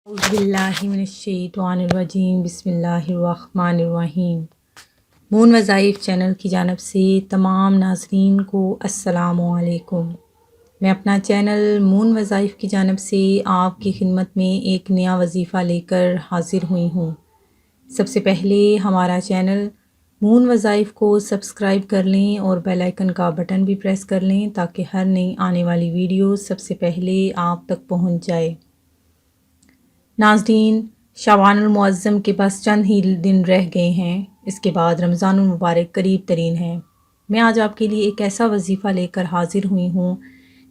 اعوذ باللہ من الشیطان الرجیم، بسم اللہ الرحمن الرحیم۔ مون وظائف چینل کی جانب سے تمام ناظرین کو السلام علیکم۔ میں اپنا چینل مون وظائف کی جانب سے آپ کی خدمت میں ایک نیا وظیفہ لے کر حاضر ہوئی ہوں۔ سب سے پہلے ہمارا چینل مون وظائف کو سبسکرائب کر لیں اور بیل آئیکن کا بٹن بھی پریس کر لیں تاکہ ہر نئی آنے والی ویڈیو سب سے پہلے آپ تک پہنچ جائے۔ ناظرین، شعبان المعظم کے پاس چند ہی دن رہ گئے ہیں، اس کے بعد رمضان المبارک قریب ترین ہے۔ میں آج آپ کے لیے ایک ایسا وظیفہ لے کر حاضر ہوئی ہوں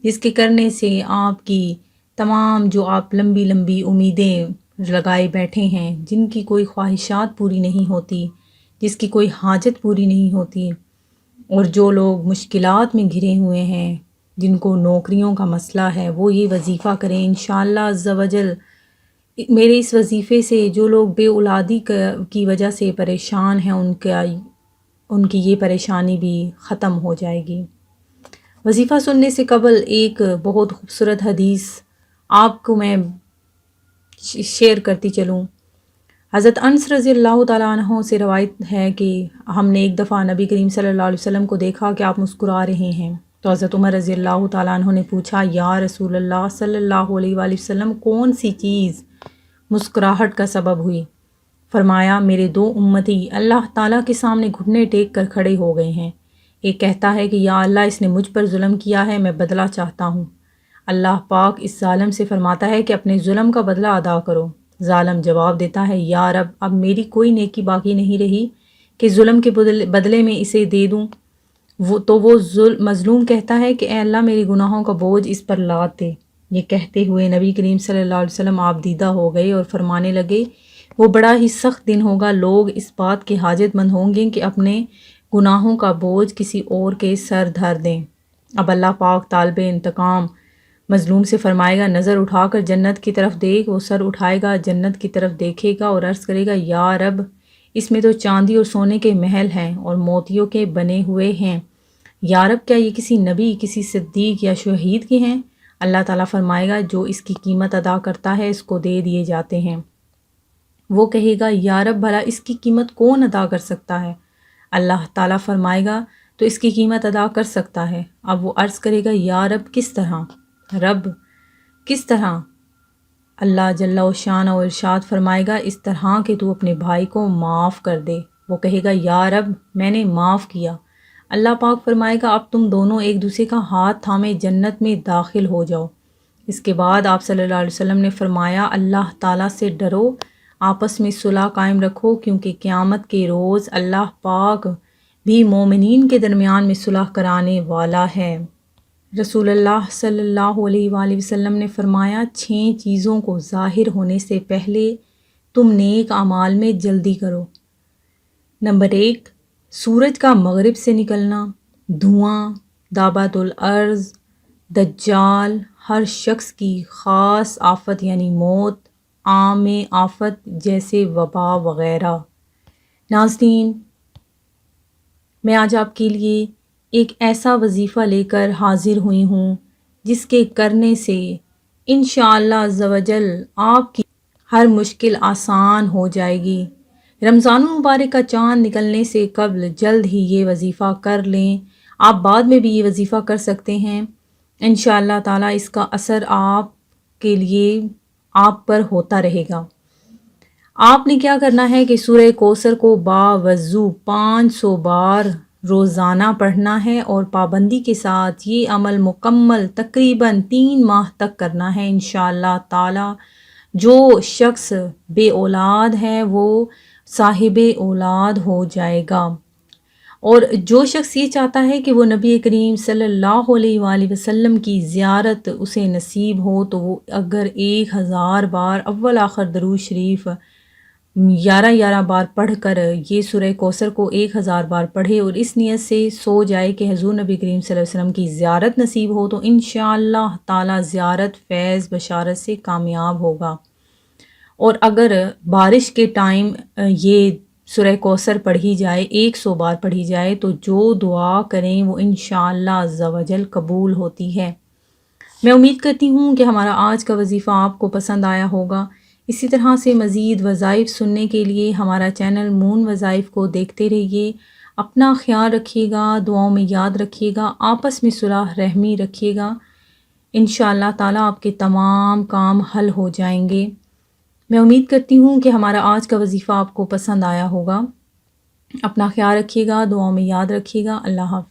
جس کے کرنے سے آپ کی تمام جو آپ لمبی لمبی امیدیں لگائے بیٹھے ہیں، جن کی کوئی خواہشات پوری نہیں ہوتی، جس کی کوئی حاجت پوری نہیں ہوتی، اور جو لوگ مشکلات میں گھرے ہوئے ہیں، جن کو نوکریوں کا مسئلہ ہے، وہ یہ وظیفہ کریں انشاءاللہ عز و جل۔ میرے اس وظیفے سے جو لوگ بے اولادی کی وجہ سے پریشان ہیں، ان کی یہ پریشانی بھی ختم ہو جائے گی۔ وظیفہ سننے سے قبل ایک بہت خوبصورت حدیث آپ کو میں شیئر کرتی چلوں۔ حضرت انس رضی اللہ تعالیٰ عنہ سے روایت ہے کہ ہم نے ایک دفعہ نبی کریم صلی اللہ علیہ وسلم کو دیکھا کہ آپ مسکرا رہے ہیں، تو حضرت عمر رضی اللہ تعالیٰ عنہ نے پوچھا، یا رسول اللہ صلی اللہ علیہ وآلہ وسلم، کون سی چیز مسکراہٹ کا سبب ہوئی؟ فرمایا، میرے دو امتی اللہ تعالیٰ کے سامنے گھٹنے ٹیک کر کھڑے ہو گئے ہیں۔ ایک کہتا ہے کہ یا اللہ، اس نے مجھ پر ظلم کیا ہے، میں بدلہ چاہتا ہوں۔ اللہ پاک اس ظالم سے فرماتا ہے کہ اپنے ظلم کا بدلہ ادا کرو۔ ظالم جواب دیتا ہے، یا رب، اب میری کوئی نیکی باقی نہیں رہی کہ ظلم کے بدلے میں اسے دے دوں۔ تو وہ مظلوم کہتا ہے کہ اے اللہ، میرے گناہوں کا بوجھ اس پر لاد دے۔ یہ کہتے ہوئے نبی کریم صلی اللہ علیہ وسلم آپ دیدہ ہو گئے اور فرمانے لگے، وہ بڑا ہی سخت دن ہوگا، لوگ اس بات کے حاجت مند ہوں گے کہ اپنے گناہوں کا بوجھ کسی اور کے سر دھر دیں۔ اب اللہ پاک طالب انتقام مظلوم سے فرمائے گا، نظر اٹھا کر جنت کی طرف دیکھ۔ وہ سر اٹھائے گا، جنت کی طرف دیکھے گا اور عرض کرے گا، یا رب، اس میں تو چاندی اور سونے کے محل ہیں اور موتیوں کے بنے ہوئے ہیں۔ یا رب، کیا یہ کسی نبی، کسی صدیق یا شہید کے ہیں؟ اللہ تعالیٰ فرمائے گا، جو اس کی قیمت ادا کرتا ہے اس کو دے دیے جاتے ہیں۔ وہ کہے گا، یا رب، بھلا اس کی قیمت کون ادا کر سکتا ہے؟ اللہ تعالیٰ فرمائے گا، تو اس کی قیمت ادا کر سکتا ہے۔ اب وہ عرض کرے گا، یا رب، کس طرح؟ رب، کس طرح؟ اللہ جل و شان و ارشاد فرمائے گا، اس طرح کہ تو اپنے بھائی کو معاف کر دے۔ وہ کہے گا، یا رب، میں نے معاف کیا۔ اللہ پاک فرمائے گا، اب تم دونوں ایک دوسرے کا ہاتھ تھامے جنت میں داخل ہو جاؤ۔ اس کے بعد آپ صلی اللہ علیہ وسلم نے فرمایا، اللہ تعالیٰ سے ڈرو، آپس میں صلح قائم رکھو، کیونکہ قیامت کے روز اللہ پاک بھی مومنین کے درمیان میں صلح کرانے والا ہے۔ رسول اللہ صلی اللہ علیہ وآلہ وسلم نے فرمایا، 6 چیزوں کو ظاہر ہونے سے پہلے تم نیک اعمال میں جلدی کرو۔ نمبر 1، سورج کا مغرب سے نکلنا، دھواں، دابت الارض، دجال، ہر شخص کی خاص آفت یعنی موت، عام آفت جیسے وبا وغیرہ۔ ناظرین، میں آج آپ کے لیے ایک ایسا وظیفہ لے کر حاضر ہوئی ہوں جس کے کرنے سے انشاءاللہ عز و جل آپ کی ہر مشکل آسان ہو جائے گی۔ رمضان المبارک کا چاند نکلنے سے قبل جلد ہی یہ وظیفہ کر لیں۔ آپ بعد میں بھی یہ وظیفہ کر سکتے ہیں، انشاءاللہ تعالیٰ اس کا اثر آپ کے لیے آپ پر ہوتا رہے گا۔ آپ نے کیا کرنا ہے کہ سورہ کوثر کو باوضو 500 بار روزانہ پڑھنا ہے اور پابندی کے ساتھ یہ عمل مکمل تقریباً 3 ماہ تک کرنا ہے انشاءاللہ تعالیٰ۔ جو شخص بے اولاد ہے وہ صاحب اولاد ہو جائے گا، اور جو شخص یہ چاہتا ہے کہ وہ نبی کریم صلی اللہ علیہ وآلہ وسلم کی زیارت اسے نصیب ہو، تو وہ اگر 1000 بار اول آخر درود شریف 11 بار پڑھ کر یہ سورہ کوثر کو 1000 بار پڑھے اور اس نیت سے سو جائے کہ حضور نبی کریم صلی اللہ علیہ وسلم کی زیارت نصیب ہو، تو انشاءاللہ تعالیٰ زیارت فیض بشارت سے کامیاب ہوگا۔ اور اگر بارش کے ٹائم یہ سورہ کوثر پڑھی جائے، 100 بار پڑھی جائے، تو جو دعا کریں وہ انشاءاللہ عز و جل قبول ہوتی ہے۔ میں امید کرتی ہوں کہ ہمارا آج کا وظیفہ آپ کو پسند آیا ہوگا۔ اسی طرح سے مزید وظائف سننے کے لیے ہمارا چینل مون وظائف کو دیکھتے رہیے۔ اپنا خیال رکھیے گا، دعاؤں میں یاد رکھیے گا، آپس میں صلح رحمی رکھیے گا۔ انشاءاللہ تعالیٰ آپ کے تمام کام حل ہو جائیں گے۔ میں امید کرتی ہوں کہ ہمارا آج کا وظیفہ آپ کو پسند آیا ہوگا۔ اپنا خیال رکھیے گا، دعاؤں میں یاد رکھیے گا۔ اللہ حافظ۔